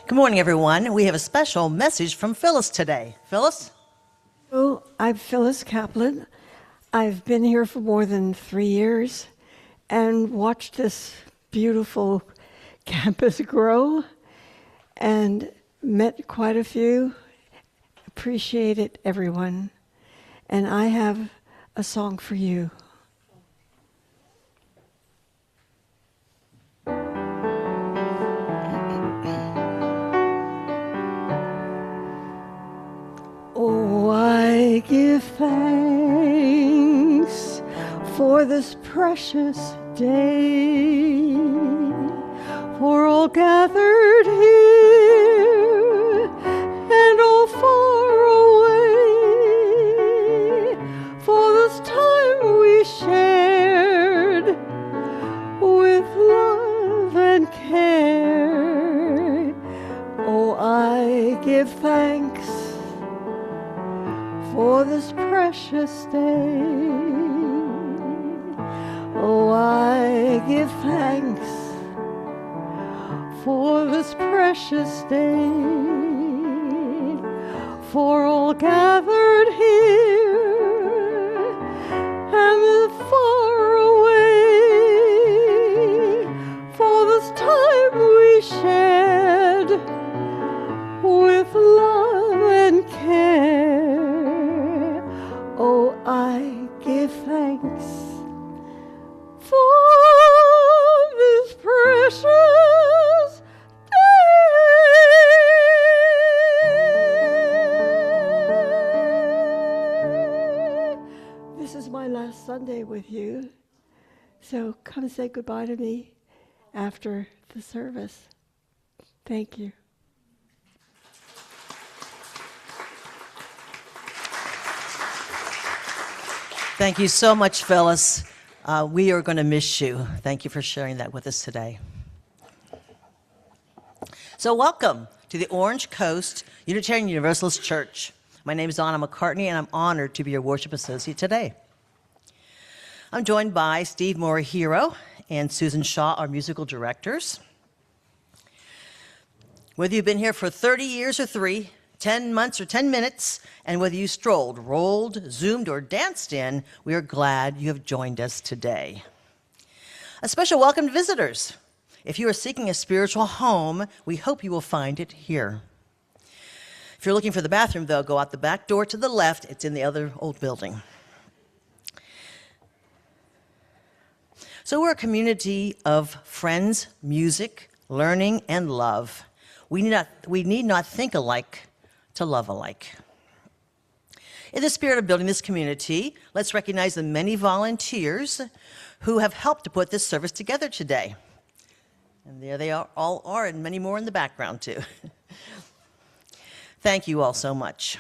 Good morning, everyone. We have a special message from Phyllis today. Phyllis? Well, I'm Phyllis Kaplan. I've been here for more than 3 years and watched this beautiful campus grow and met quite a few. Appreciated everyone. And I have a song for you. Oh, I give thanks for this precious day, for all gathered here and all far away, for this time we shared with love and care. Oh, I give thanks for this precious day. Oh, I give thanks for this precious day, for all gathered here and far away, for this time we shared with love and care. Oh, I give thanks for this precious day. This is my last Sunday with you, so come say goodbye to me after the service. Thank you. Thank you so much, Phyllis. We are going to miss you. Thank you for sharing that with us today. So welcome to the Orange Coast Unitarian Universalist Church. My name is Donna McCartney, and I'm honored to be your worship associate today. I'm joined by Steve Morihiro and Susan Shaw, our musical directors. Whether you've been here for 30 years or 3, 10 months or 10 minutes, and whether you strolled, rolled, zoomed, or danced in, we are glad you have joined us today. A special welcome to visitors. If you are seeking a spiritual home, we hope you will find it here. If you're looking for the bathroom, though, go out the back door to the left. It's in the other old building. So we're a community of friends, music, learning, and love. We need not think alike to love alike. In the spirit of building this community, let's recognize the many volunteers who have helped to put this service together today. And there they all are, and many more in the background, too. Thank you all so much.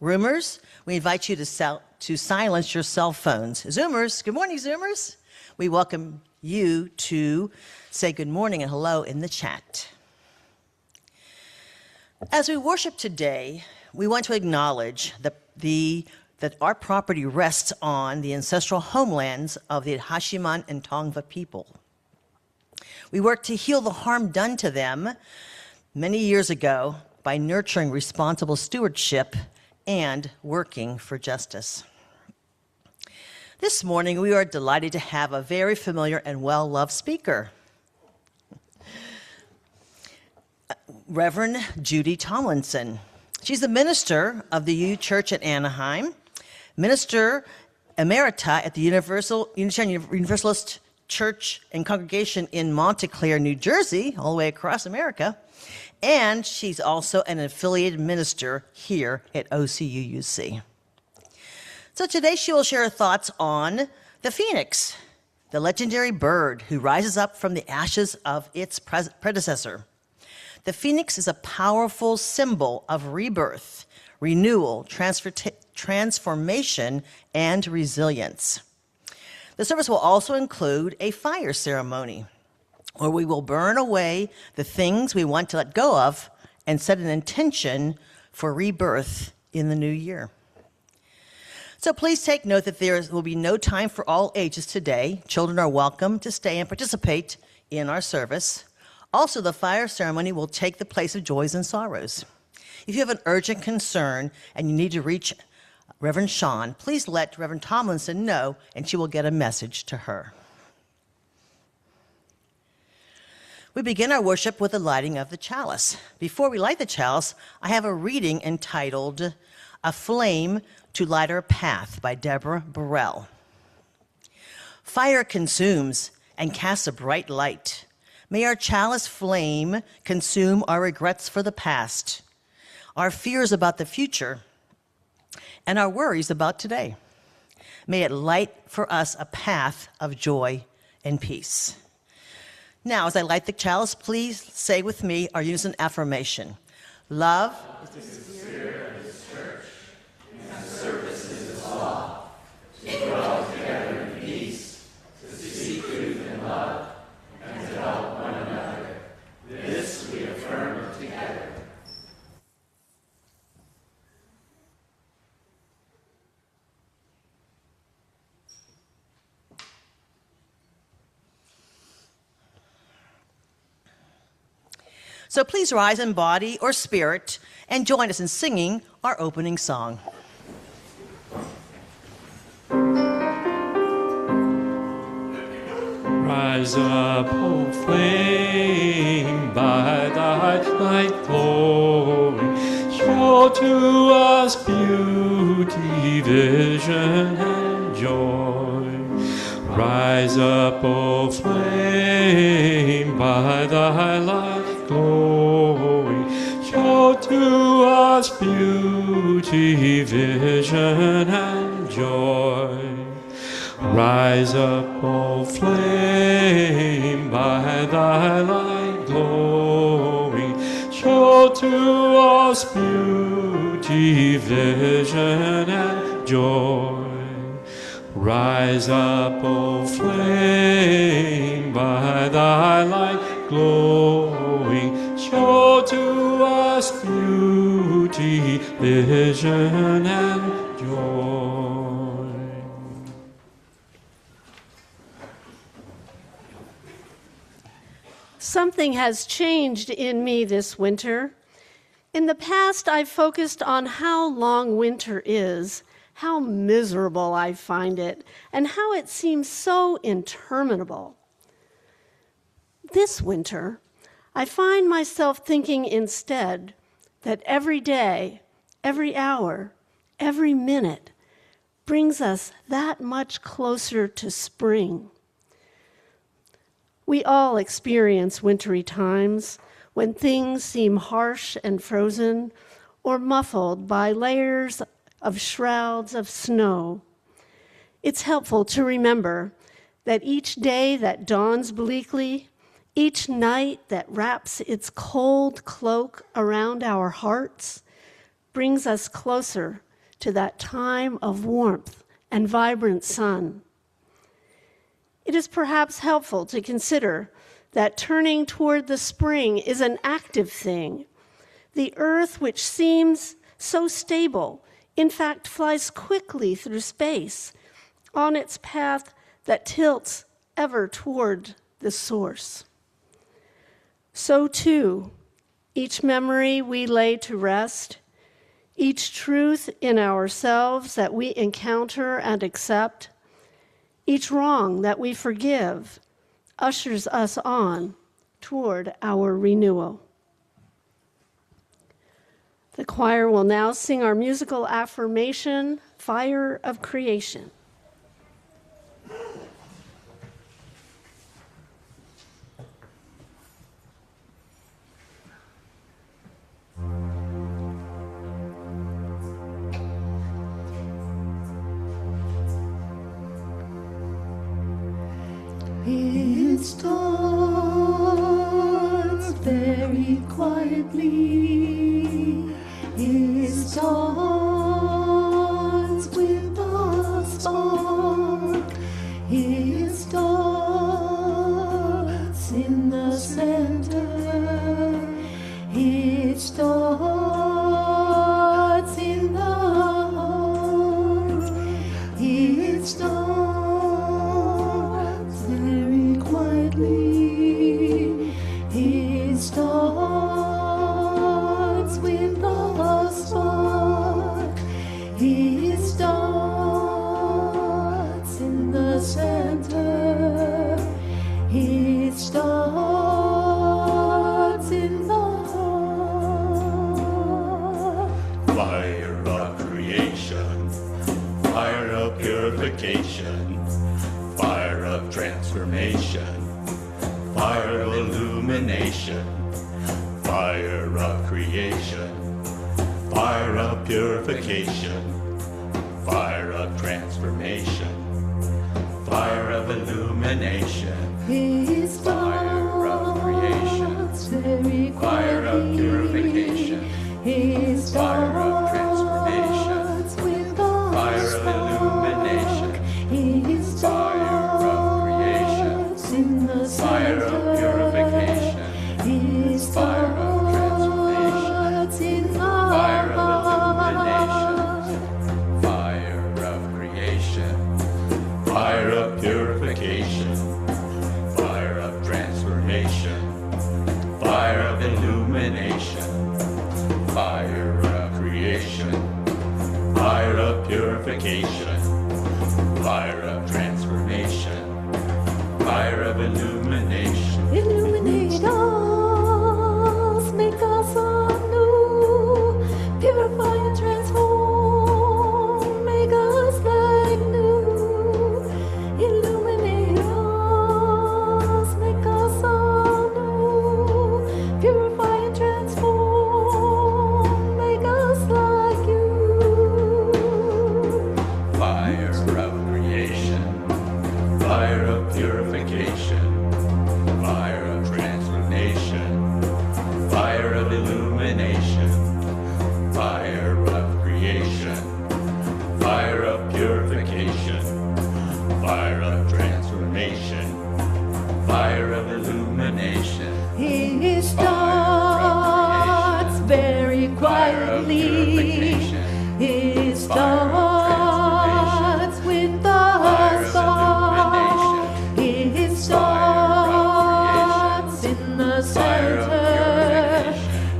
Roomers, we invite you to silence your cell phones. Zoomers, good morning, Zoomers. We welcome you to say good morning and hello in the chat. As we worship today, we want to acknowledge that our property rests on the ancestral homelands of the Hashiman and Tongva people. We work to heal the harm done to them many years ago by nurturing responsible stewardship and working for justice. This morning, we are delighted to have a very familiar and well-loved speaker, Reverend Judy Tomlinson. She's the minister of the U Church at Anaheim, minister emerita at the Unitarian Universalist Church and Congregation in Montclair, New Jersey, all the way across America, and she's also an affiliated minister here at OCUUC. So today she will share her thoughts on the phoenix, the legendary bird who rises up from the ashes of its predecessor. The phoenix is a powerful symbol of rebirth, renewal, transformation, and resilience. The service will also include a fire ceremony, where we will burn away the things we want to let go of and set an intention for rebirth in the new year. So please take note that there will be no time for all ages today. Children are welcome to stay and participate in our service. Also, the fire ceremony will take the place of joys and sorrows. If you have an urgent concern and you need to reach Reverend Sean, please let Reverend Tomlinson know, and she will get a message to her. We begin our worship with the lighting of the chalice. Before we light the chalice, I have a reading entitled A Flame to Light Our Path by Deborah Burrell. Fire consumes and casts a bright light. May our chalice flame consume our regrets for the past, our fears about the future, and our worries about today. May it light for us a path of joy and peace. Now, as I light the chalice, please say with me our unison affirmation. Love is the spirit of this church, and service is its law, to dwell together in peace, to seek truth and love, and to help one another. This we affirm together. So please rise in body or spirit and join us in singing our opening song. Rise up, O flame, by thy light glowing, show to us beauty, vision, and joy. Rise up, O flame, by thy light glowing, show to us beauty, vision, and joy. Rise up, O flame, by thy light glowing, show to us beauty, vision, and joy. Rise up, O flame, by thy light glowing, show to us beauty, vision, and joy. Something has changed in me this winter. In the past, I've focused on how long winter is, how miserable I find it, and how it seems so interminable. This winter, I find myself thinking instead that every day, every hour, every minute brings us that much closer to spring. We all experience wintry times when things seem harsh and frozen or muffled by layers of shrouds of snow. It's helpful to remember that each day that dawns bleakly, each night that wraps its cold cloak around our hearts, brings us closer to that time of warmth and vibrant sun. It is perhaps helpful to consider that turning toward the spring is an active thing. The earth, which seems so stable, in fact flies quickly through space on its path that tilts ever toward the source. So too, each memory we lay to rest, each truth in ourselves that we encounter and accept, each wrong that we forgive, ushers us on toward our renewal. The choir will now sing our musical affirmation, Fire of Creation. It starts very quietly. It starts with a spark. It starts in the center. It starts in the heart. It starts very quietly. fire of creation, fire of purification, fire of transformation, fire of illumination, fire of creation, fire of purification, fire of transformation, fire of illumination, His fire of creation, very fire of quietly. purification, His fire of transformation, thoughts with the fire of illumination, His fire of creation, thoughts in the fire of center. purification, His fire of transformation, thoughts in the fire of heart. illumination, fire of creation, fire of purification, fire of transformation, fire of illumination, fire of creation, fire of purification, fire of transformation, fire of illumination. Illuminate us, make us anew, purify and transform, make us like new. Illuminate us, make us anew, purify and transform, make us like you. Fire of creation, fire of purification, fire of transformation, fire of illumination, fire of creation, fire of purification, fire of transformation, fire of illumination, He starts very fire of quietly. purification, He fire of starts with the fire of thought. illumination, He starts in the fire of center.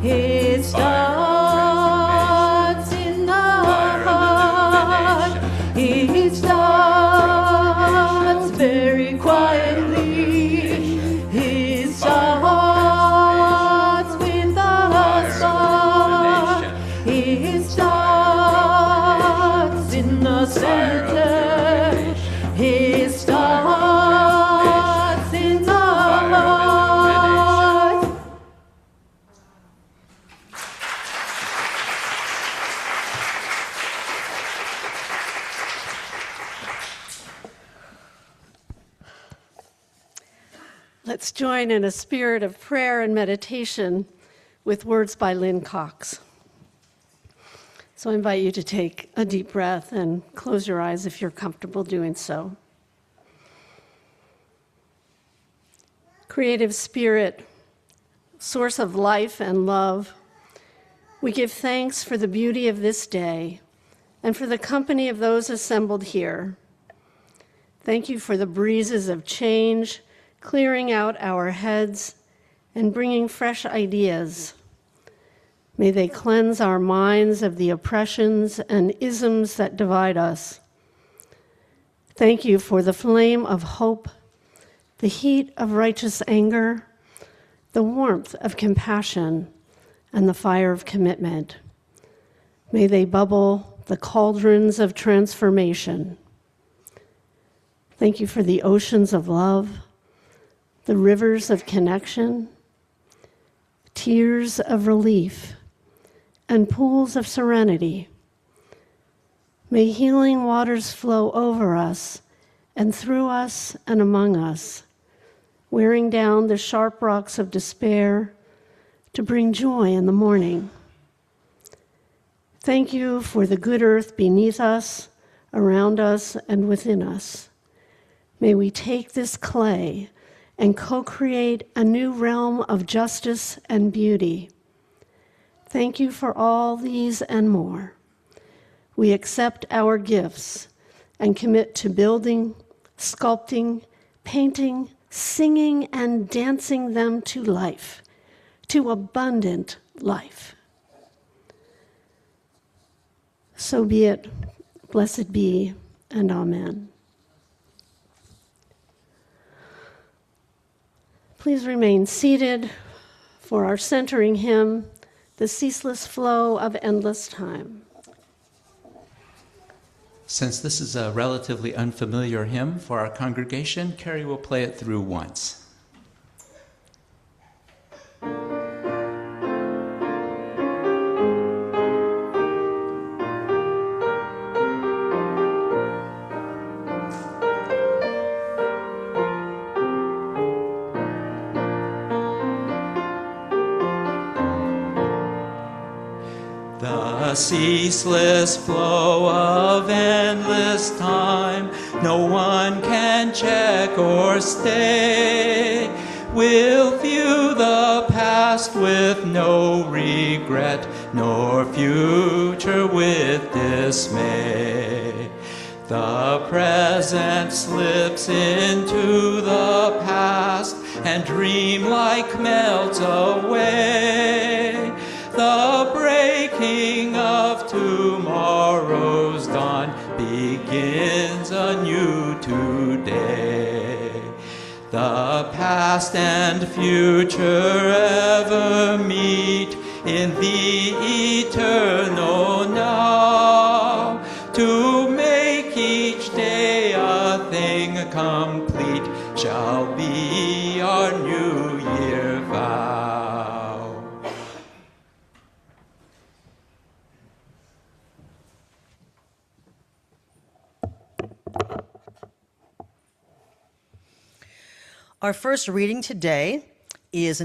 purification, He starts in the fire of heart. illumination, He starts very quietly. He starts with the thought. He starts in the center. He starts in the heart. Let's join in a spirit of prayer and meditation with words by Lynn Cox. So I invite you to take a deep breath and close your eyes if you're comfortable doing so. Creative Spirit, source of life and love, we give thanks for the beauty of this day and for the company of those assembled here. Thank you for the breezes of change, clearing out our heads and bringing fresh ideas. May they cleanse our minds of the oppressions and isms that divide us. Thank you for the flame of hope, the heat of righteous anger, the warmth of compassion, and the fire of commitment. May they bubble the cauldrons of transformation. Thank you for the oceans of love, the rivers of connection, tears of relief, and pools of serenity. May healing waters flow over us and through us and among us, wearing down the sharp rocks of despair to bring joy in the morning. Thank you for the good earth beneath us, around us, and within us. May we take this clay and co-create a new realm of justice and beauty. Thank you for all these and more. We accept our gifts and commit to building, sculpting, painting, singing, and dancing them to life, to abundant life. So be it, blessed be, and amen. Please remain seated for our centering hymn, the ceaseless flow of endless time. Since this is a relatively unfamiliar hymn for our congregation, Carrie will play it through once. The ceaseless flow of endless time, no one can check or stay. We'll view the past with no regret, nor future with dismay. The present slips into the past, and dream-like melts away. The breaking of tomorrow's dawn begins anew today. The past and future ever meet in the eternal now, to make each day a thing complete shall be our New Year vow. Our first reading today is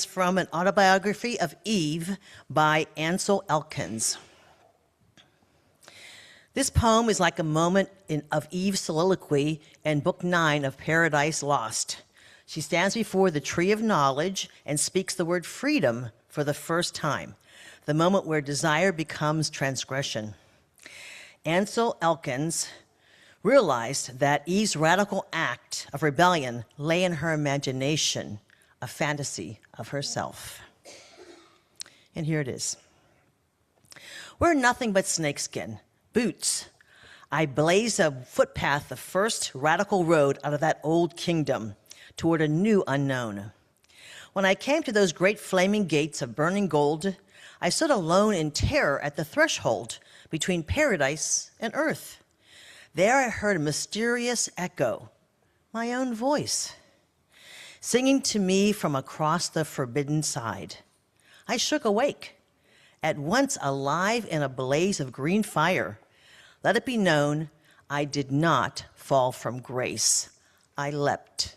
from an autobiography of Eve by Ansel Elkins. This poem is like a moment of Eve's soliloquy in Book 9 of Paradise Lost. She stands before the tree of knowledge and speaks the word freedom for the first time, the moment where desire becomes transgression. Ansel Elkins realized that Eve's radical act of rebellion lay in her imagination, a fantasy of herself. And here it is. We're nothing but snakeskin, boots. I blazed a footpath, the first radical road out of that old kingdom toward a new unknown. When I came to those great flaming gates of burning gold, I stood alone in terror at the threshold between paradise and earth. There I heard a mysterious echo, my own voice, singing to me from across the forbidden side. I shook awake, at once alive in a blaze of green fire. Let it be known, I did not fall from grace. I leapt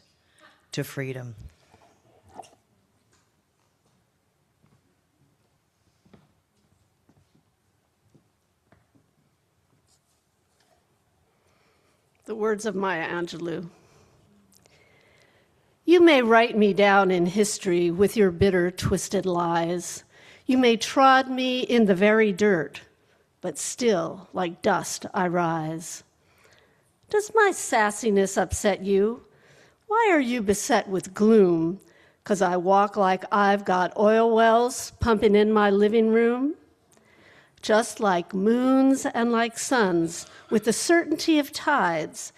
to freedom. The words of Maya Angelou. You may write me down in history with your bitter, twisted lies. You may trod me in the very dirt, but still, like dust, I rise. Does my sassiness upset you? Why are you beset with gloom? 'Cause I walk like I've got oil wells pumping in my living room? Just like moons and like suns, with the certainty of tides,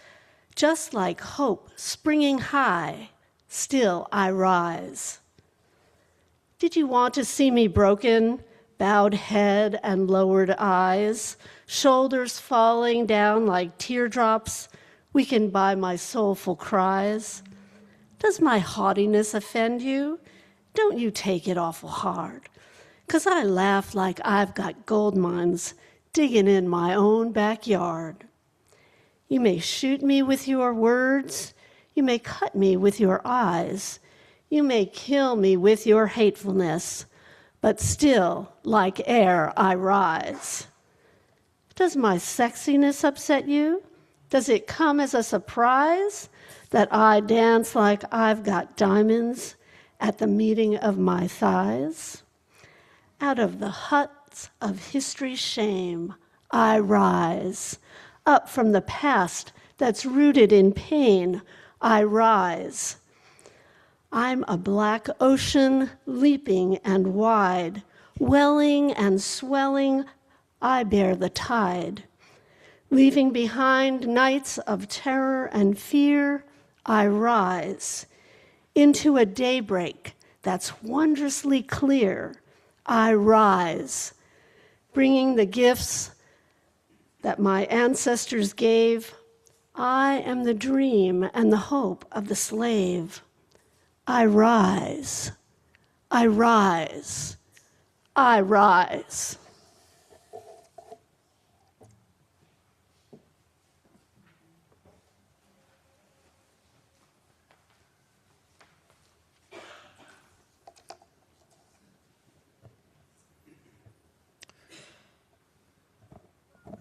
just like hope springing high, still I rise. Did you want to see me broken, bowed head and lowered eyes, shoulders falling down like teardrops, weakened by my soulful cries? Does my haughtiness offend you? Don't you take it awful hard. 'Cause I laugh like I've got gold mines digging in my own backyard. You may shoot me with your words, you may cut me with your eyes, you may kill me with your hatefulness, but still, like air, I rise. Does my sexiness upset you? Does it come as a surprise that I dance like I've got diamonds at the meeting of my thighs? Out of the huts of history's shame, I rise. Up from the past that's rooted in pain, I rise. I'm a black ocean, leaping and wide, welling and swelling, I bear the tide. Leaving behind nights of terror and fear, I rise. Into a daybreak that's wondrously clear, I rise, bringing the gifts that my ancestors gave. I am the dream and the hope of the slave. I rise, I rise, I rise.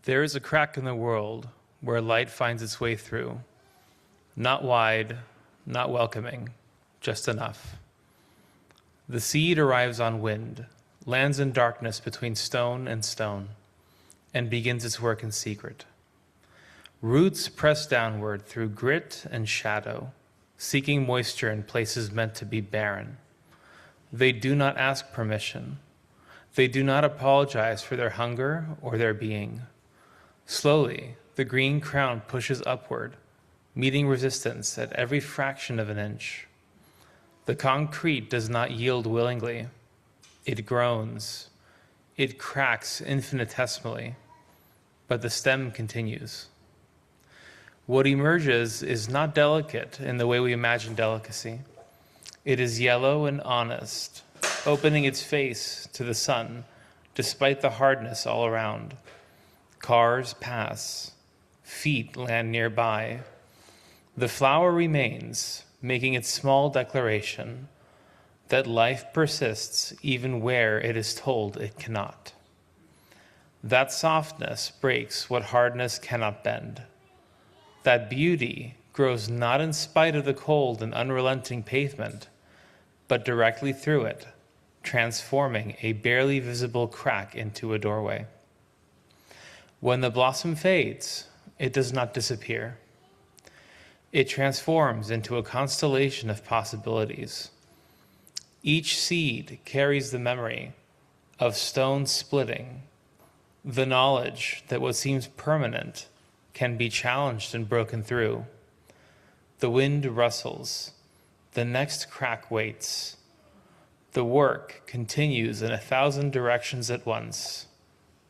There is a crack in the world where light finds its way through. Not wide, not welcoming, just enough. The seed arrives on wind, lands in darkness between stone and stone, and begins its work in secret. Roots press downward through grit and shadow, seeking moisture in places meant to be barren. They do not ask permission. They do not apologize for their hunger or their being. Slowly, the green crown pushes upward, meeting resistance at every fraction of an inch. The concrete does not yield willingly. It groans. It cracks infinitesimally, but the stem continues. What emerges is not delicate in the way we imagine delicacy. It is yellow and honest, opening its face to the sun despite the hardness all around. Cars pass, feet land nearby. The flower remains, making its small declaration that life persists even where it is told it cannot. That softness breaks what hardness cannot bend. That beauty grows not in spite of the cold and unrelenting pavement, but directly through it, transforming a barely visible crack into a doorway. When the blossom fades, it does not disappear. It transforms into a constellation of possibilities. Each seed carries the memory of stone splitting, the knowledge that what seems permanent can be challenged and broken through. The wind rustles, the next crack waits. The work continues in 1,000 directions at once,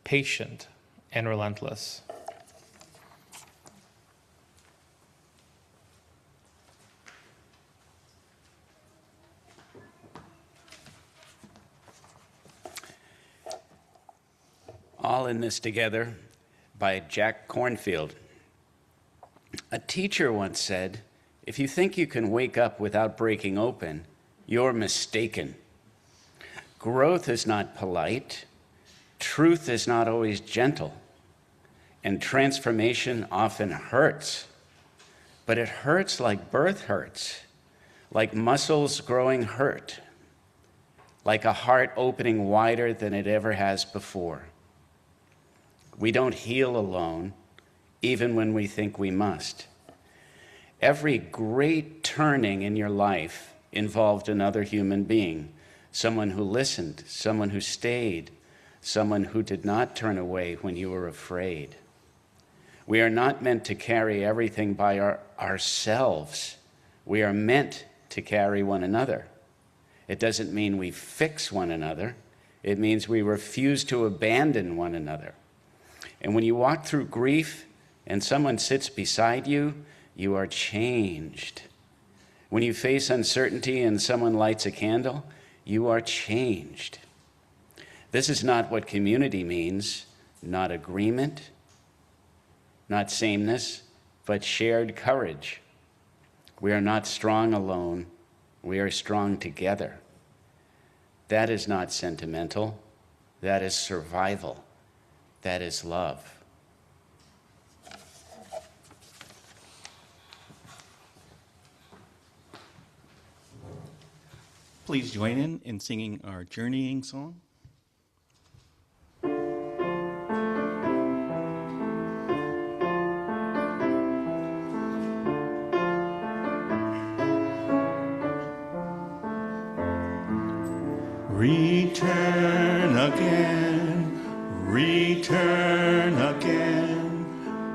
patient and relentless. All in This Together by Jack Cornfield. A teacher once said, "If you think you can wake up without breaking open, you're mistaken. Growth is not polite. Truth is not always gentle. And transformation often hurts. But it hurts like birth hurts, like muscles growing hurt, like a heart opening wider than it ever has before. We don't heal alone, even when we think we must. Every great turning in your life involved another human being, someone who listened, someone who stayed, someone who did not turn away when you were afraid. We are not meant to carry everything by ourselves. We are meant to carry one another. It doesn't mean we fix one another. It means we refuse to abandon one another. And when you walk through grief and someone sits beside you, you are changed. When you face uncertainty and someone lights a candle, you are changed. This is not what community means, not agreement, not sameness, but shared courage. We are not strong alone, we are strong together. That is not sentimental, that is survival, that is love. Please join in singing our journeying song. Return again, return again,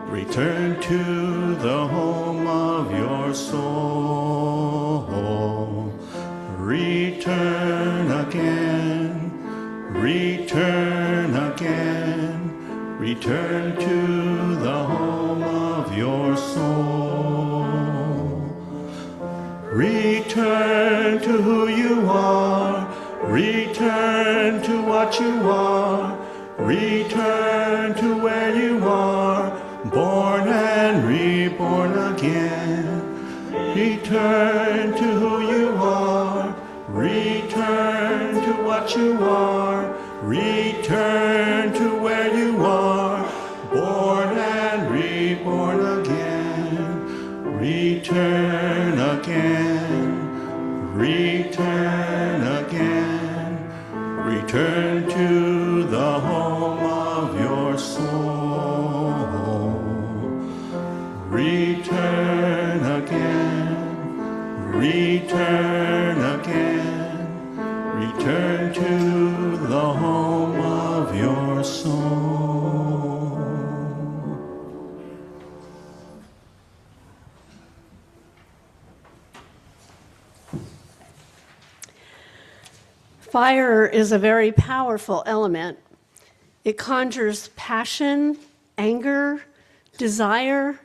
return to the home of your soul. Return again, return again. Return to the home of your soul. Return to who you are. Return to what you are. Return to where you are, born and reborn again. Return to who you are. Return to what you are. Return to where you are, born and reborn again. Return again. Return again. Return to the home of your soul. Return again. Return again. Return to the home of your soul. Fire is a very powerful element. It conjures passion, anger, desire,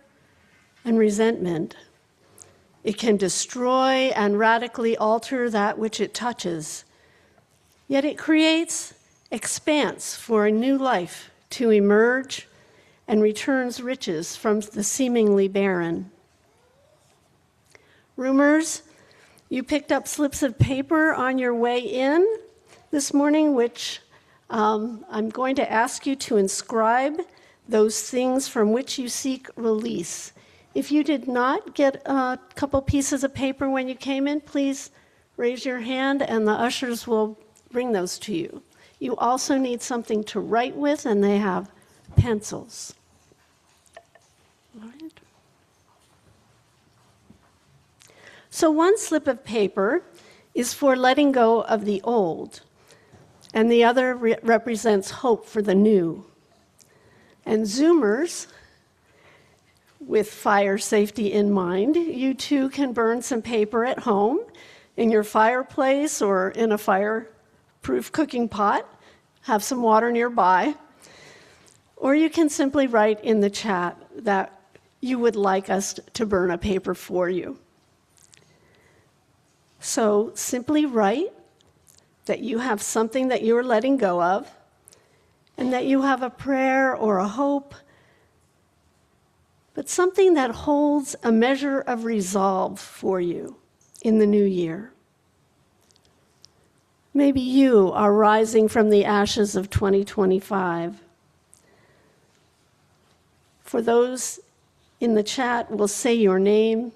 and resentment. It can destroy and radically alter that which it touches. Yet it creates expanse for a new life to emerge and returns riches from the seemingly barren. Rumors, you picked up slips of paper on your way in this morning, which I'm going to ask you to inscribe those things from which you seek release. If you did not get a couple pieces of paper when you came in, please raise your hand and the ushers will bring those to you. You also need something to write with, and they have pencils. All right. So one slip of paper is for letting go of the old, and the other represents hope for the new. And Zoomers, with fire safety in mind, you too can burn some paper at home, in your fireplace or in a fireproof cooking pot. Have some water nearby. Or you can simply write in the chat that you would like us to burn a paper for you. So simply write that you have something that you're letting go of, and that you have a prayer or a hope, but something that holds a measure of resolve for you in the new year. Maybe you are rising from the ashes of 2025. For those in the chat, we'll say your name,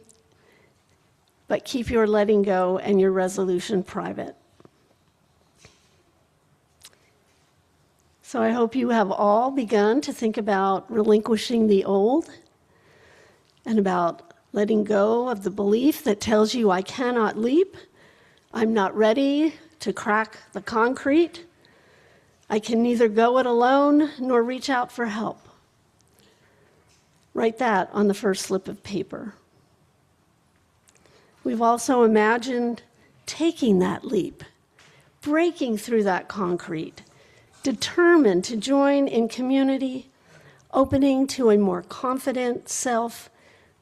but keep your letting go and your resolution private. So I hope you have all begun to think about relinquishing the old and about letting go of the belief that tells you I cannot leap, I'm not ready to crack the concrete, I can neither go it alone nor reach out for help. Write that on the first slip of paper. We've also imagined taking that leap, breaking through that concrete, determined to join in community, opening to a more confident self,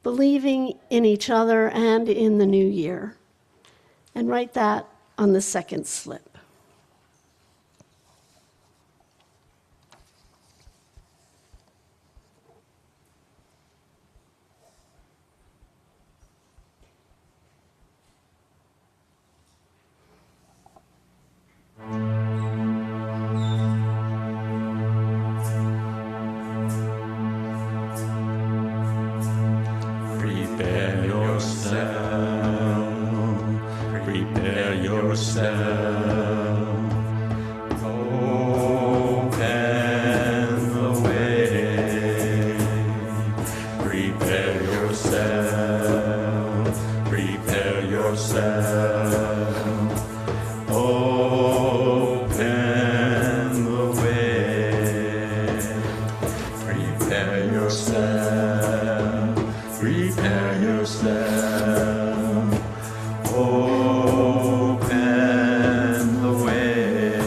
believing in each other and in the new year. And write that on the second slip. Prepare yourself. Prepare yourself. Open the way. Prepare yourself. Prepare yourself. Open the way. Prepare yourself. Prepare yourself. Open the way.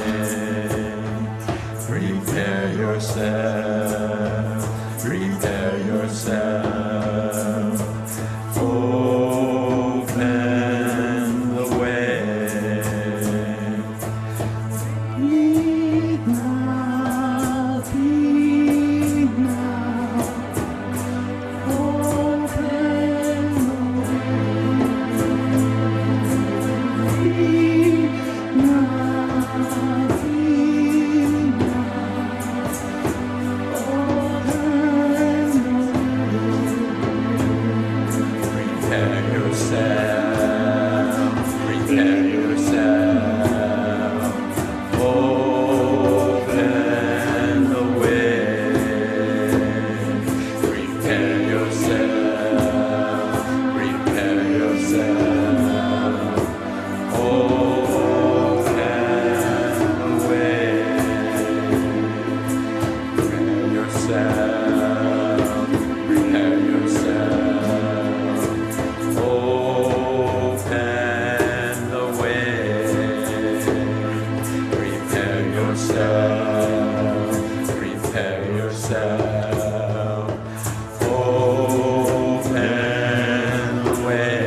open way.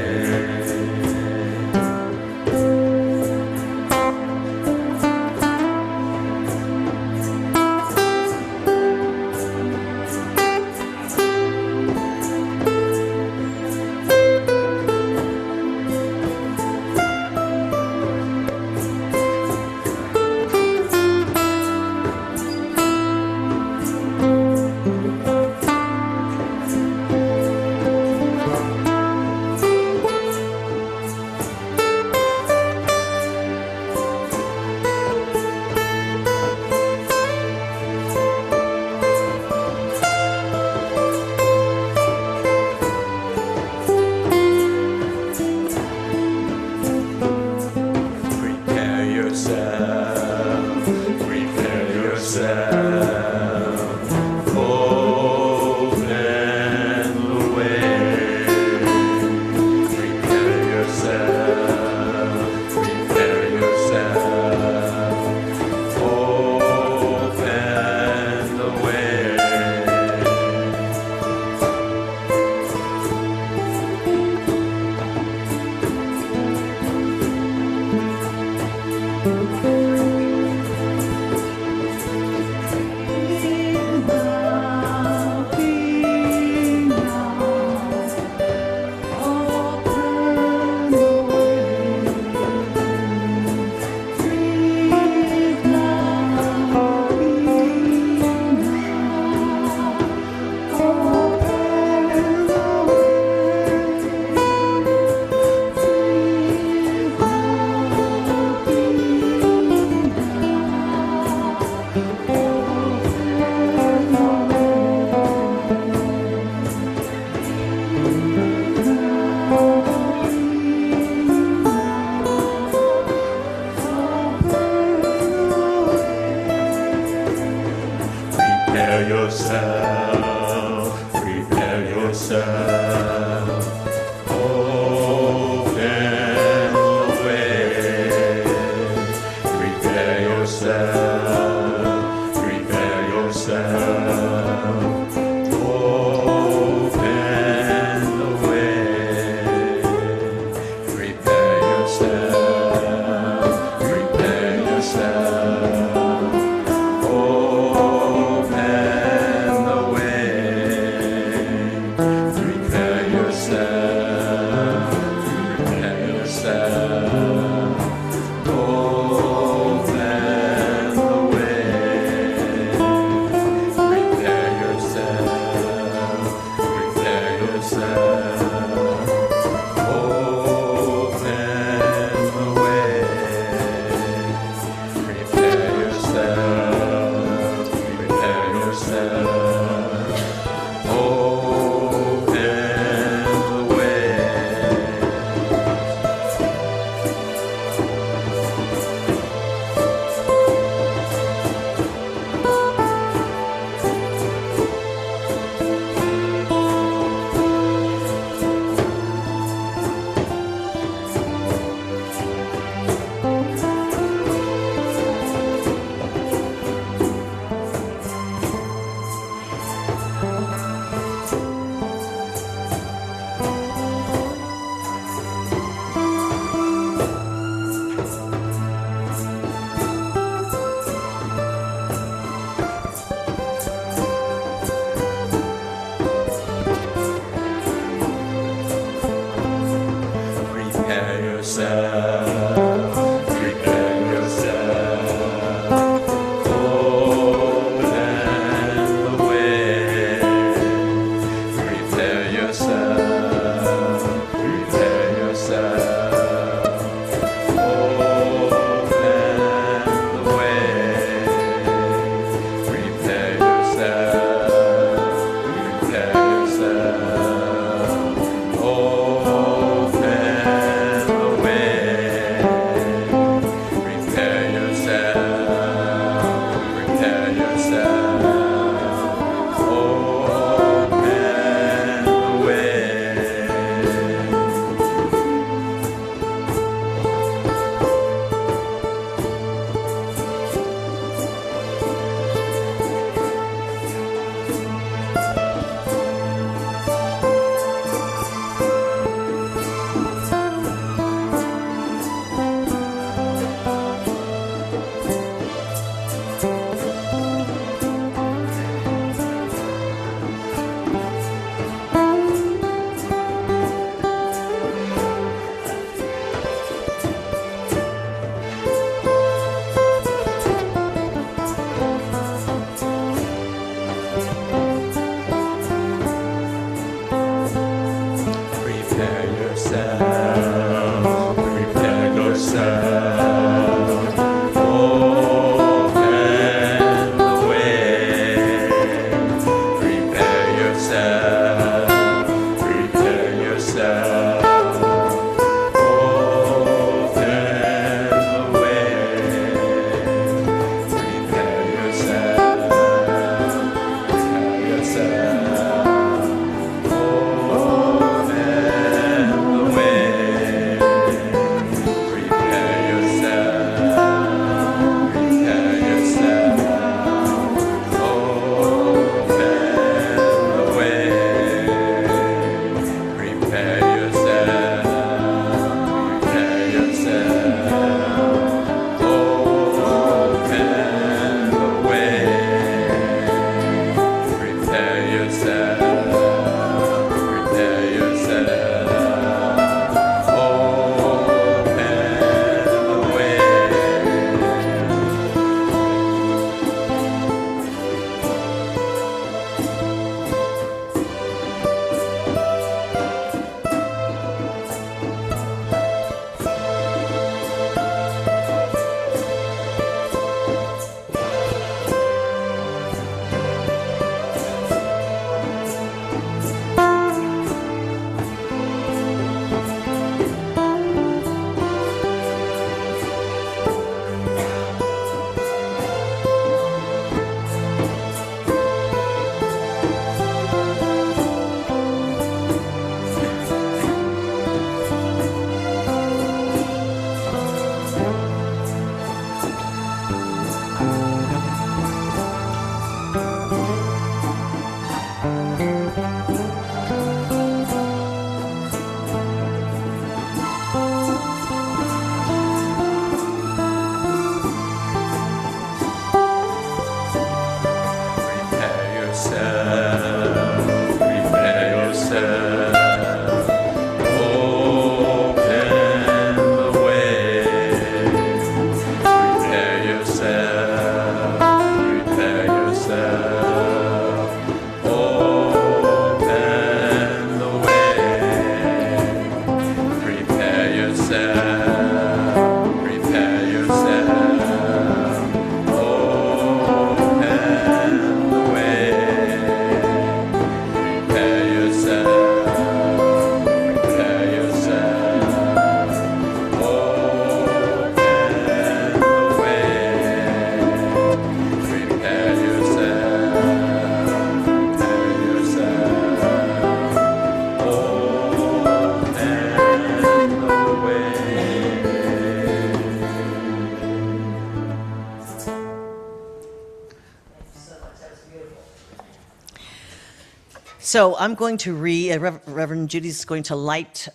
So I'm going to read, Reverend Judy's going to light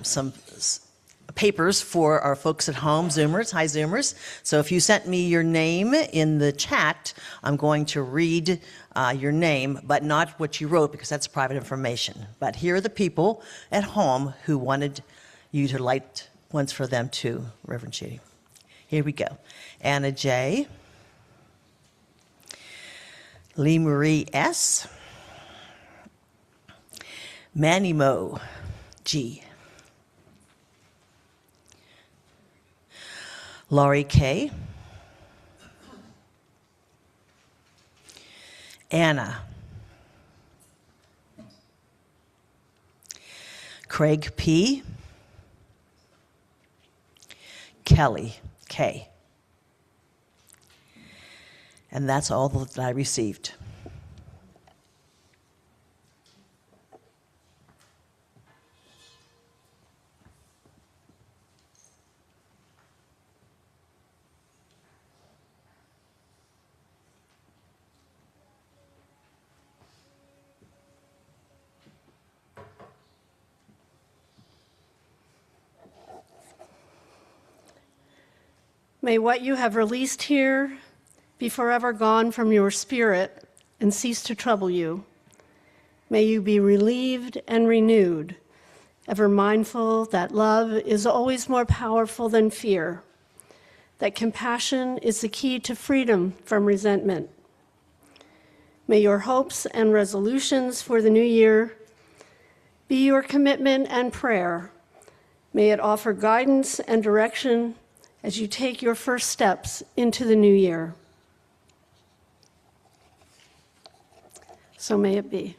some papers for our folks at home, Zoomers. Hi, Zoomers. So if you sent me your name in the chat, I'm going to read your name, but not what you wrote, because that's private information. But here are the people at home who wanted you to light ones for them too, Reverend Judy. Here we go. Anna J. Lee Marie S. Manny Mo G. Laurie K. Anna. Craig P. Kelly K. And that's all that I received. May what you have released here be forever gone from your spirit and cease to trouble you. May you be relieved and renewed, ever mindful that love is always more powerful than fear, that compassion is the key to freedom from resentment. May your hopes and resolutions for the new year be your commitment and prayer. May it offer guidance and direction as you take your first steps into the new year. So may it be.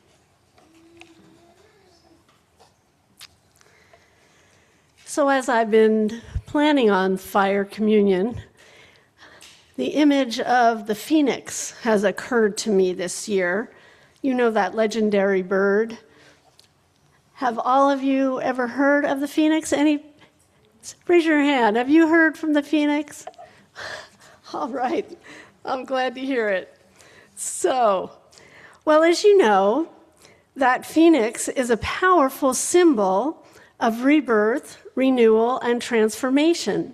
So as I've been planning on fire communion, the image of the phoenix has occurred to me this year. You know that legendary bird. Have all of you ever heard of the phoenix? Raise your hand. Have you heard from the phoenix? All right. I'm glad to hear it. So, well, as you know, that phoenix is a powerful symbol of rebirth, renewal, and transformation,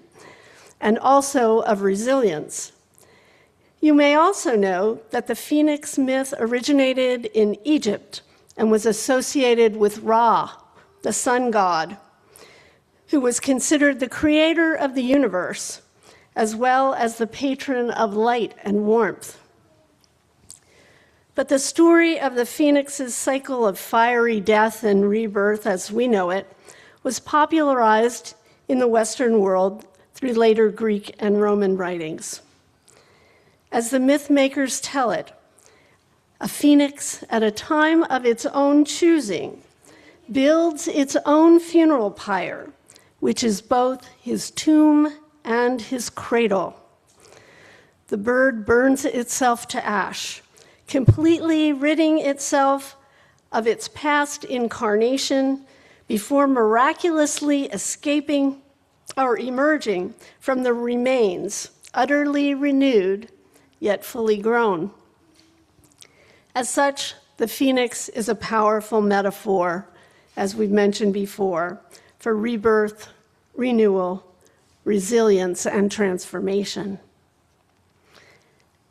and also of resilience. You may also know that the phoenix myth originated in Egypt and was associated with Ra, the sun god, who was considered the creator of the universe, as well as the patron of light and warmth. But the story of the phoenix's cycle of fiery death and rebirth, as we know it, was popularized in the Western world through later Greek and Roman writings. As the myth makers tell it, a phoenix, at a time of its own choosing, builds its own funeral pyre, which is both his tomb and his cradle. The bird burns itself to ash, completely ridding itself of its past incarnation before miraculously escaping or emerging from the remains, utterly renewed, yet fully grown. As such, the phoenix is a powerful metaphor, as we've mentioned before, for rebirth, renewal, resilience, and transformation.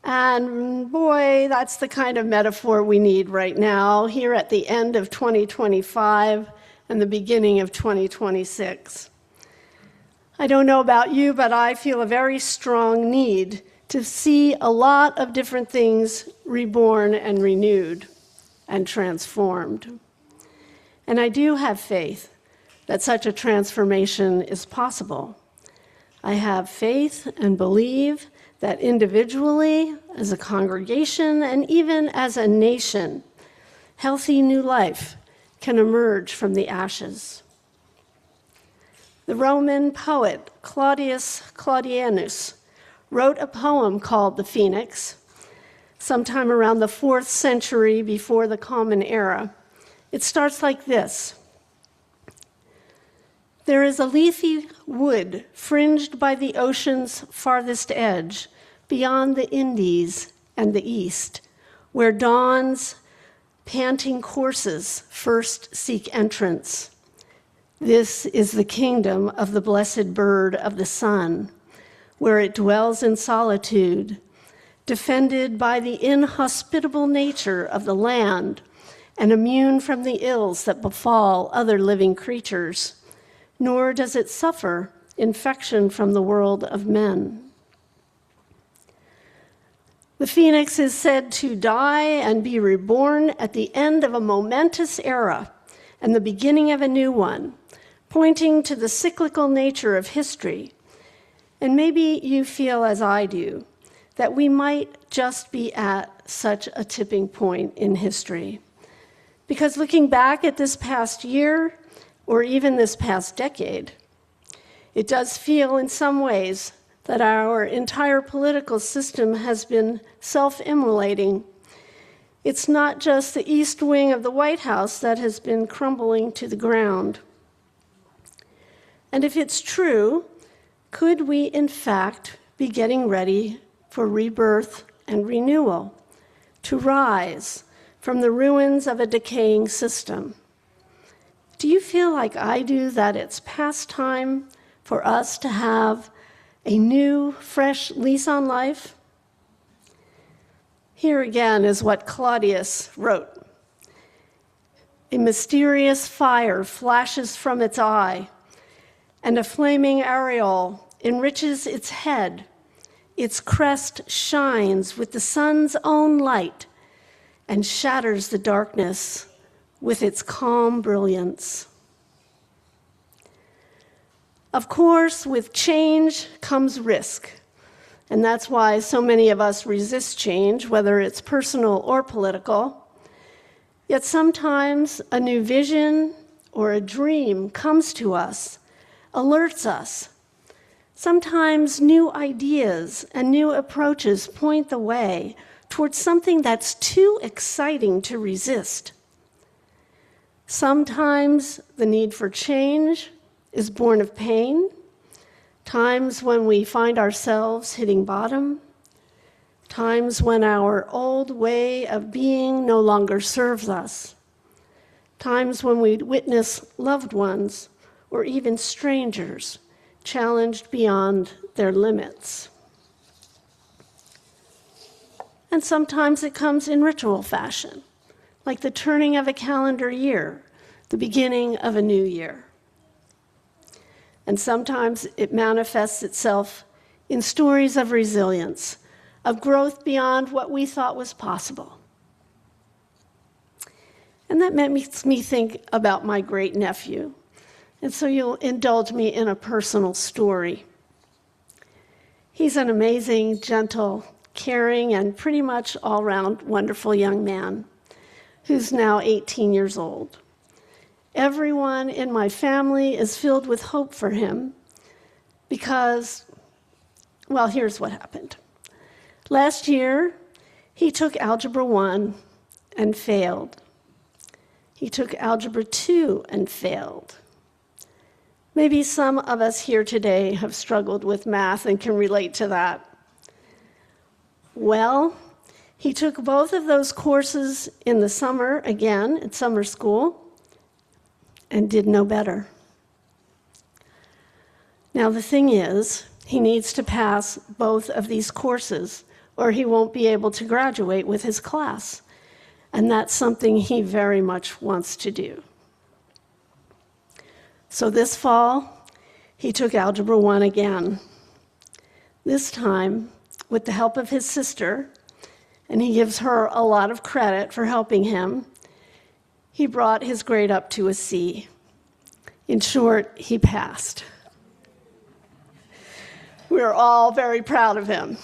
And boy, that's the kind of metaphor we need right now, here at the end of 2025 and the beginning of 2026. I don't know about you, but I feel a very strong need to see a lot of different things reborn and renewed and transformed. And I do have faith that such a transformation is possible. I have faith and believe that individually, as a congregation, and even as a nation, healthy new life can emerge from the ashes. The Roman poet Claudius Claudianus wrote a poem called The Phoenix, sometime around the 4th century before the Common Era. It starts like this. There is a leafy wood fringed by the ocean's farthest edge, beyond the Indies and the East, where dawn's panting courses first seek entrance. This is the kingdom of the blessed bird of the sun, where it dwells in solitude, defended by the inhospitable nature of the land and immune from the ills that befall other living creatures, nor does it suffer infection from the world of men. The phoenix is said to die and be reborn at the end of a momentous era and the beginning of a new one, pointing to the cyclical nature of history. And maybe you feel, as I do, that we might just be at such a tipping point in history. Because looking back at this past year, or even this past decade, it does feel in some ways that our entire political system has been self-immolating. It's not just the East Wing of the White House that has been crumbling to the ground. And if it's true, could we in fact be getting ready for rebirth and renewal, to rise from the ruins of a decaying system? Do you feel like I do that it's past time for us to have a new, fresh lease on life? Here again is what Claudius wrote. A mysterious fire flashes from its eye, and a flaming aureole enriches its head. Its crest shines with the sun's own light and shatters the darkness with its calm brilliance. Of course, with change comes risk, and that's why so many of us resist change, whether it's personal or political. Yet sometimes a new vision or a dream comes to us, alerts us. Sometimes new ideas and new approaches point the way towards something that's too exciting to resist. Sometimes the need for change is born of pain, times when we find ourselves hitting bottom, times when our old way of being no longer serves us, times when we witness loved ones or even strangers challenged beyond their limits. and sometimes it comes in ritual fashion, like the turning of a calendar year, the beginning of a new year. And sometimes it manifests itself in stories of resilience, of growth beyond what we thought was possible. And that makes me think about my great-nephew. And so you'll indulge me in a personal story. He's an amazing, gentle, caring, and pretty much all-round wonderful young man who's now 18 years old. Everyone in my family is filled with hope for him because, well, here's what happened. Last year, he took Algebra 1 and failed. He took Algebra 2 and failed. Maybe some of us here today have struggled with math and can relate to that. Well, he took both of those courses in the summer, again, at summer school, and did no better. Now, the thing is, he needs to pass both of these courses, or he won't be able to graduate with his class. And that's something he very much wants to do. So this fall, he took Algebra 1 again. This time, with the help of his sister, and he gives her a lot of credit for helping him, he brought his grade up to a C. In short, he passed. We're all very proud of him.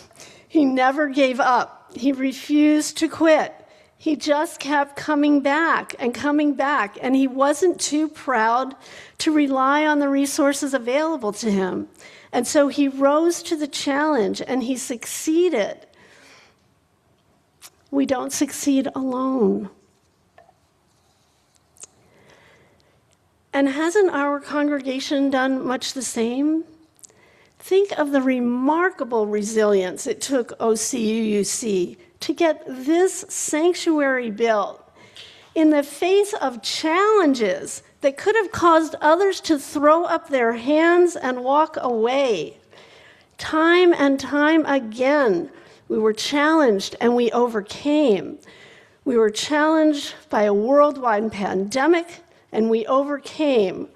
He never gave up. He refused to quit. He just kept coming back, and he wasn't too proud to rely on the resources available to him. And so he rose to the challenge, and he succeeded. We don't succeed alone. And hasn't our congregation done much the same? Think of the remarkable resilience it took OCUUC to get this sanctuary built in the face of challenges that could have caused others to throw up their hands and walk away. Time and time again, we were challenged and we overcame. We were challenged by a worldwide pandemic and we overcame.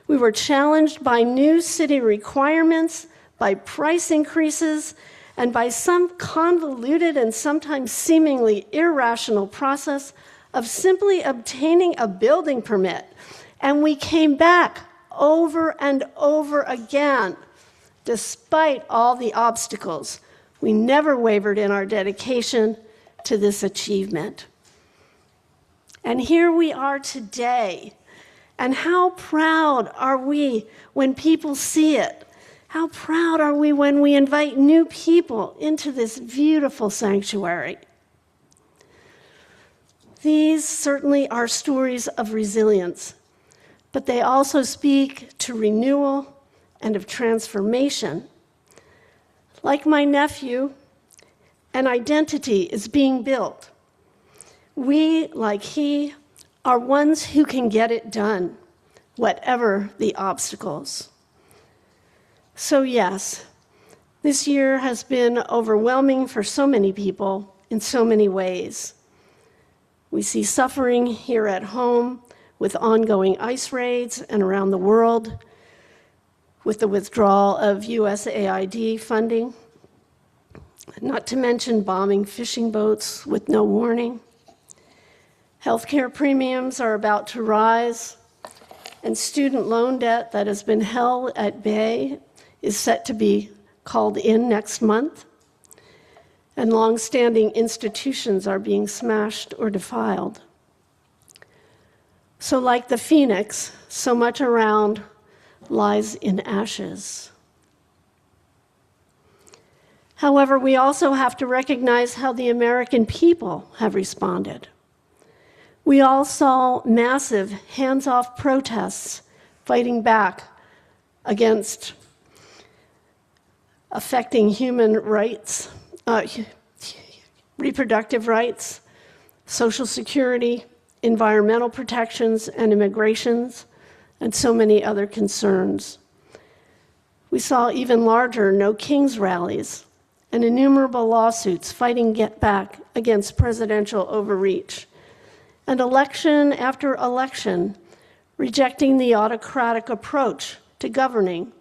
We were challenged by new city requirements, by price increases, and by some convoluted and sometimes seemingly irrational process of simply obtaining a building permit. And we came back over and over again. Despite all the obstacles, we never wavered in our dedication to this achievement. And here we are today. And how proud are we when people see it? How proud are we when we invite new people into this beautiful sanctuary? These certainly are stories of resilience, but they also speak to renewal and of transformation. Like my nephew, an identity is being built. We, like he, are ones who can get it done, whatever the obstacles. So yes, this year has been overwhelming for so many people in so many ways. We see suffering here at home with ongoing ICE raids and around the world, with the withdrawal of USAID funding, not to mention bombing fishing boats with no warning. Healthcare premiums are about to rise, and student loan debt that has been held at bay is set to be called in next month, and long-standing institutions are being smashed or defiled. So like the phoenix, so much around lies in ashes. However, we also have to recognize how the American people have responded. We all saw massive hands-off protests fighting back against affecting human rights, reproductive rights, social security, environmental protections, and immigrations, and so many other concerns. We saw even larger No Kings rallies and innumerable lawsuits fighting back against presidential overreach, and election after election rejecting the autocratic approach to governing,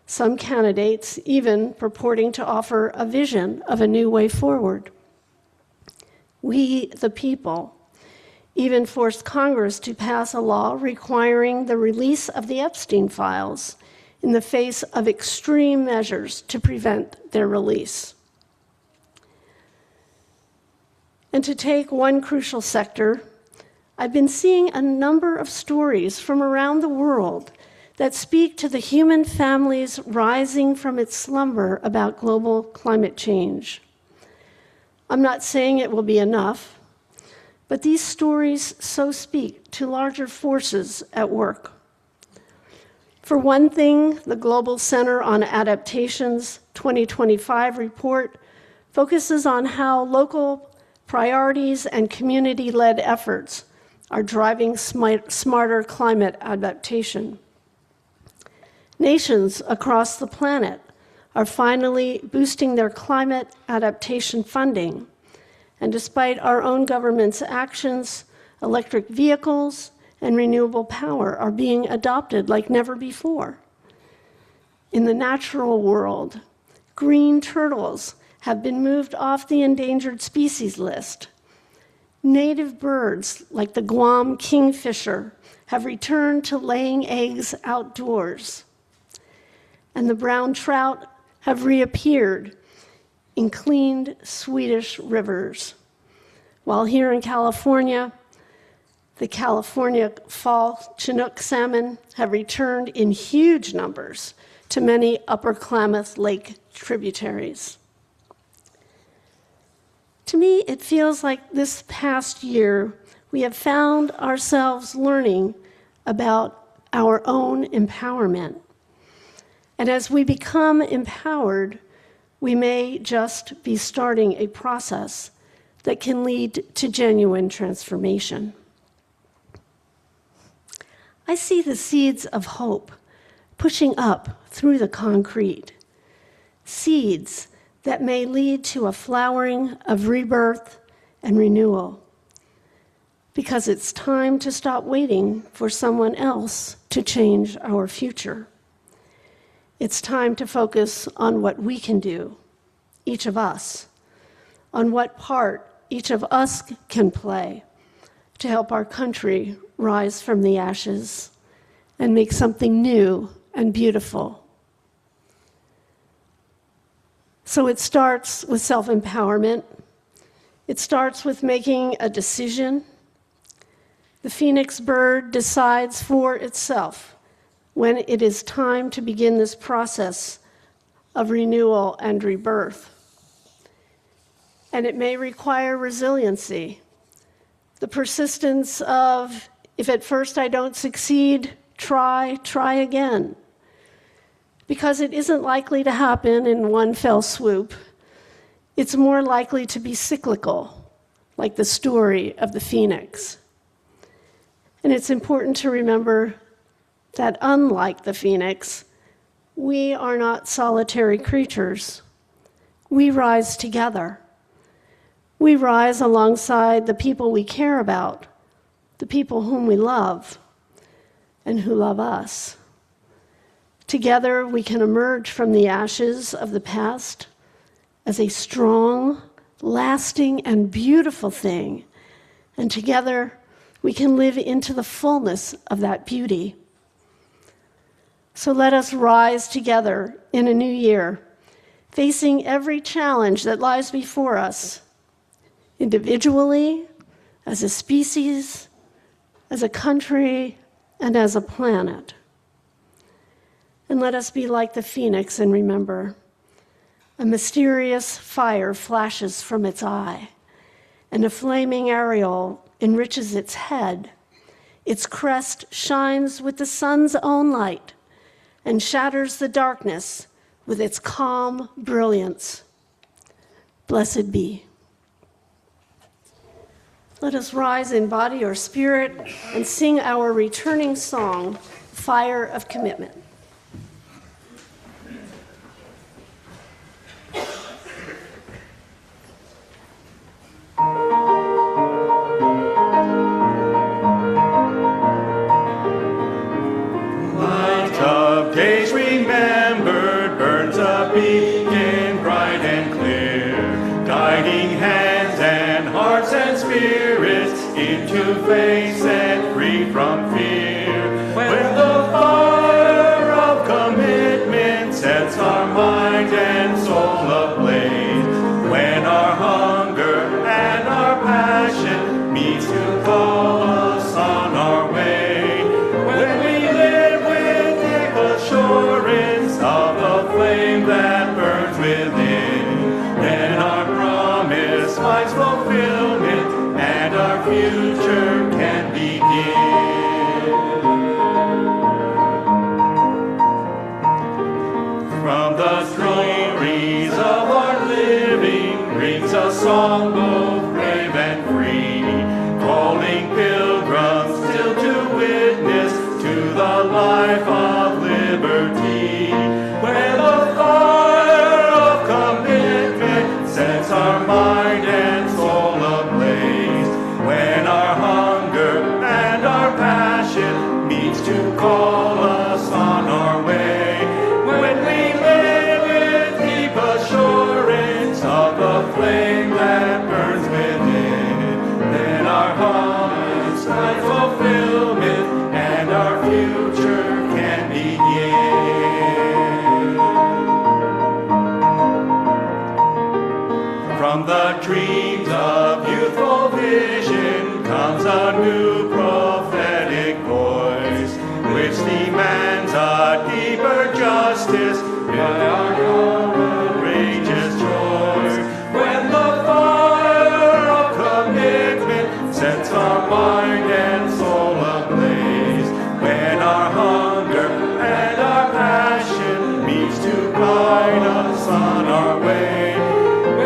some candidates even purporting to offer a vision of a new way forward. We, the people, even forced Congress to pass a law requiring the release of the Epstein files in the face of extreme measures to prevent their release. And to take one crucial sector, I've been seeing a number of stories from around the world that speak to the human families rising from its slumber about global climate change. I'm not saying it will be enough, but these stories so speak to larger forces at work. For one thing, the Global Center on Adaptation's 2025 report focuses on how local priorities and community-led efforts are driving smarter climate adaptation. Nations across the planet are finally boosting their climate adaptation funding, and despite our own government's actions, electric vehicles and renewable power are being adopted like never before. In the natural world, green turtles have been moved off the endangered species list. Native birds, like the Guam kingfisher, have returned to laying eggs outdoors. And the brown trout have reappeared in cleaned Swedish rivers. While here in California, the California fall Chinook salmon have returned in huge numbers to many Upper Klamath Lake tributaries. To me, it feels like this past year, we have found ourselves learning about our own empowerment. And as we become empowered, we may just be starting a process that can lead to genuine transformation. I see the seeds of hope pushing up through the concrete, seeds that may lead to a flowering of rebirth and renewal, because it's time to stop waiting for someone else to change our future. It's time to focus on what we can do, each of us, on what part each of us can play to help our country rise from the ashes and make something new and beautiful. So it starts with self-empowerment. It starts with making a decision. The phoenix bird decides for itself when it is time to begin this process of renewal and rebirth. And it may require resiliency, the persistence of, if at first I don't succeed, try again. Because it isn't likely to happen in one fell swoop. It's more likely to be cyclical, like the story of the phoenix. And it's important to remember that unlike the phoenix, we are not solitary creatures. We rise together. We rise alongside the people we care about, the people whom we love, and who love us. Together, we can emerge from the ashes of the past as a strong, lasting, and beautiful thing. And together, we can live into the fullness of that beauty. So let us rise together in a new year, facing every challenge that lies before us, individually, as a species, as a country, and as a planet. And let us be like the phoenix and remember, a mysterious fire flashes from its eye, and a flaming aureole enriches its head. Its crest shines with the sun's own light and shatters the darkness with its calm brilliance. Blessed be. Let us rise in body or spirit and sing our returning song, Fire of Commitment. to face it free from fear. When the fire of commitment sets our mind and soul ablaze, when our hunger and our passion meets to call us on our way, when we live with deep assurance of the flame that burns within, then our promise finds fulfillment and our future can begin. From the stories of our living rings a song both brave and free, calling pilgrims still to witness to the life of liberty. When the fire of commitment sets our mind and soul ablaze, when our hunger and our passion meets to call us on our way, when we live with deep assurance of the flame that burns within, then our promise finds fulfillment and our future can begin. From the dreams of youthful vision comes a new prophetic voice, which demands a deeper justice by our courageous joy. When the fire of commitment sets our mind and soul ablaze, when our hunger and our passion meets to guide us on our way,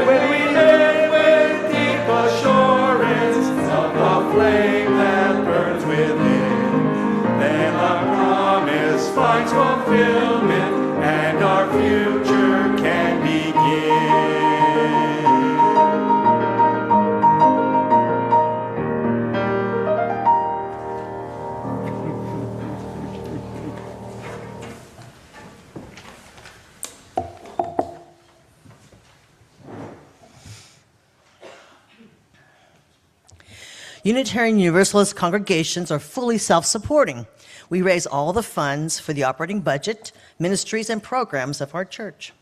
when we live with deep assurance of the flame that burns within, then our promise finds fulfillment and our future can begin. Unitarian Universalist congregations are fully self-supporting. We raise all the funds for the operating budget, ministries, and programs of our church.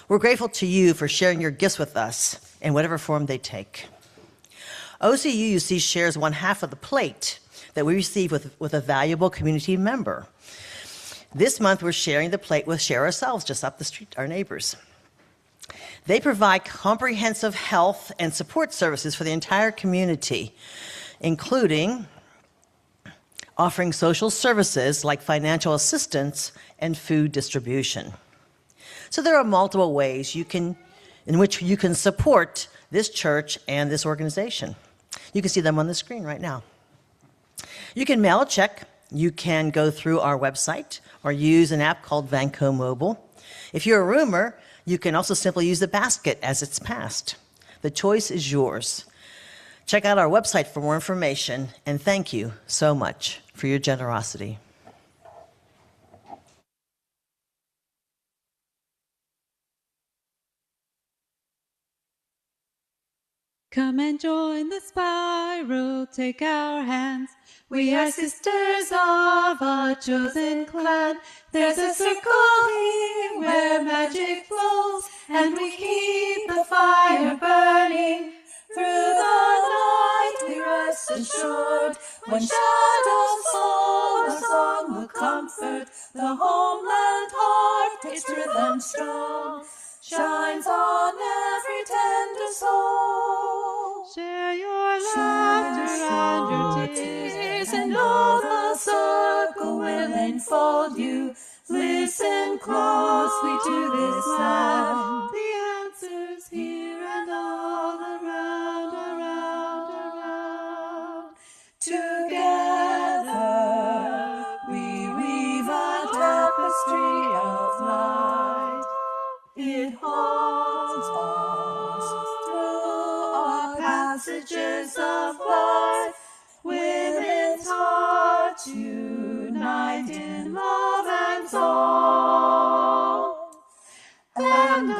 We're grateful to you for sharing your gifts with us in whatever form they take. OCUUC shares 1/2 of the plate that we receive with a valuable community member. This month, we're sharing the plate with Share Ourselves, just up the street, our neighbors. They provide comprehensive health and support services for the entire community, including offering social services like financial assistance and food distribution. So there are multiple ways in which you can support this church and this organization. You can see them on the screen right now. You can mail a check, you can go through our website, or use an app called Vanco Mobile. If you're a roomer, you can also simply use the basket as it's passed. The choice is yours. Check out our website for more information, and thank you so much for your generosity. Come and join the spiral, take our hands. We are sisters of a chosen clan. There's a circle here where magic flows, and we keep the fire burning. Through the night we rest assured, when shadows fall, a song will comfort. The homeland heart takes rhythm strong, shines on every tender soul. Share your laughter and your tears, and know the circle will enfold you. Listen closely to this sound. The answer's here and all around, around, around. Together we weave a tapestry of light. It holds us through our passages of life. Women's hearts unite in love and soul, and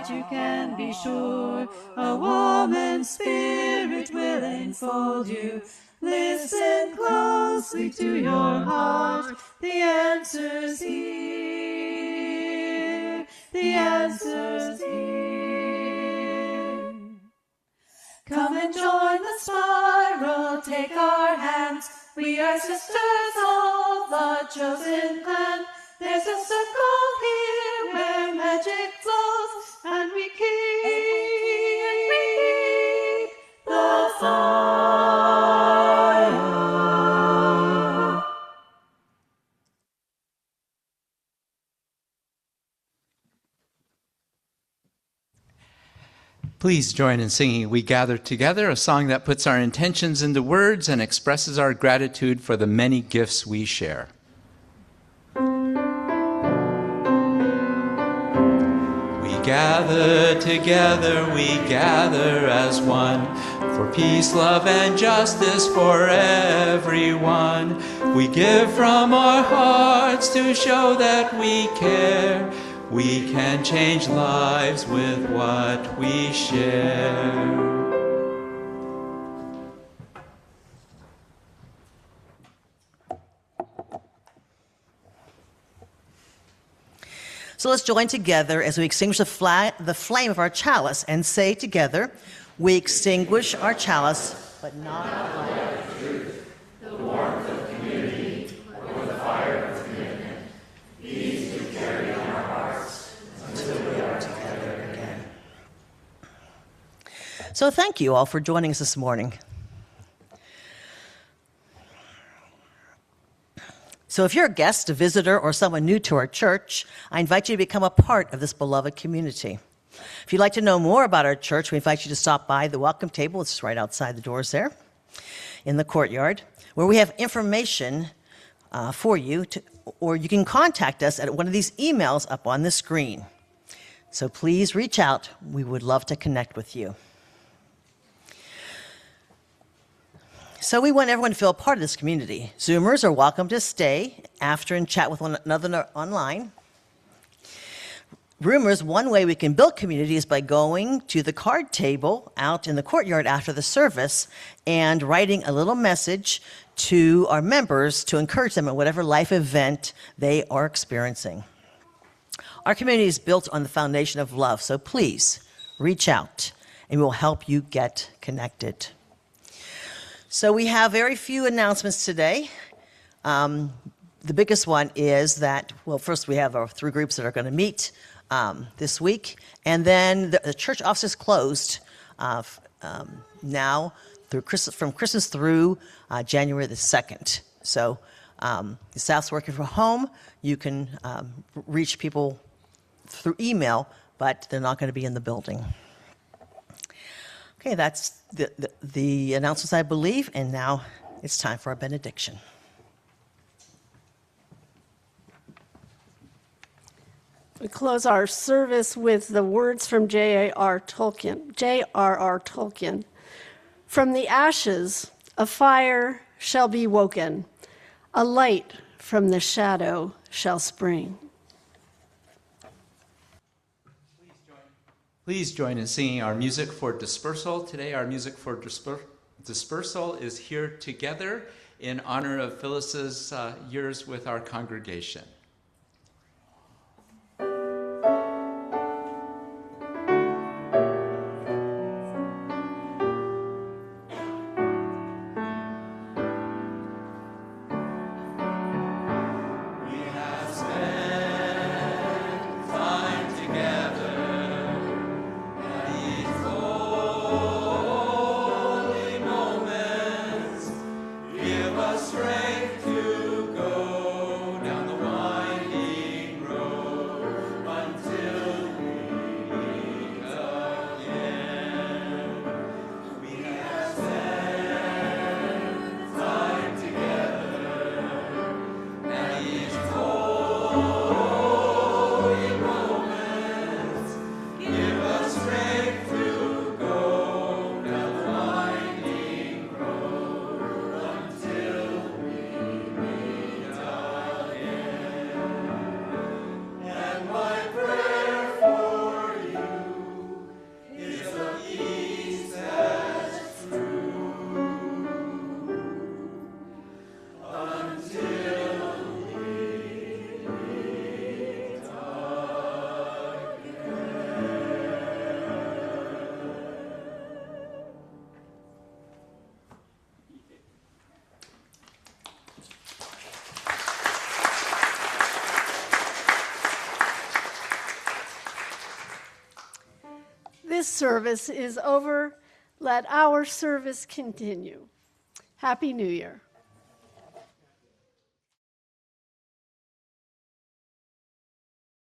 that you can be sure a woman's spirit will enfold you. Listen closely to your heart, the answer's here, the answer's here. Come and join the spiral, take our hands, we are sisters of the chosen clan. There's a circle here where magic flows, and we keep the fire. Please join in singing We Gather Together, a song that puts our intentions into words and expresses our gratitude for the many gifts we share. We gather together, we gather as one, for peace, love, and justice for everyone. We give from our hearts to show that we care. We can change lives with what we share. So let's join together as we extinguish the flame of our chalice and say together, we extinguish our chalice, but not our light. The warmth of community, or the fire of commitment, these we carry in our hearts until we are together again. So thank you all for joining us this morning. So if you're a guest, a visitor, or someone new to our church, I invite you to become a part of this beloved community. If you'd like to know more about our church, we invite you to stop by the welcome table. It's right outside the doors there in the courtyard, where we have information for you, or you can contact us at one of these emails up on the screen. So please reach out. We would love to connect with you. So we want everyone to feel a part of this community. Zoomers are welcome to stay after and chat with one another online. Roomers, one way we can build community is by going to the card table out in the courtyard after the service and writing a little message to our members to encourage them at whatever life event they are experiencing. Our community is built on the foundation of love, so please reach out and we'll help you get connected. So we have very few announcements today. The biggest one is that, well, first we have our 3 groups that are going to meet this week, and then the church office is closed now from Christmas through January the 2nd. So the staff's working from home. You can reach people through email, but they're not going to be in the building. Okay, that's the announcements, I believe, and now it's time for our benediction. We close our service with the words from J.R.R. Tolkien. From the ashes, a fire shall be woken, a light from the shadow shall spring. Please join in singing our music for dispersal. Today, our music for dispersal is Here Together in honor of Phyllis's years with our congregation. Strength to go down the one this service is over, let our service continue. Happy New Year.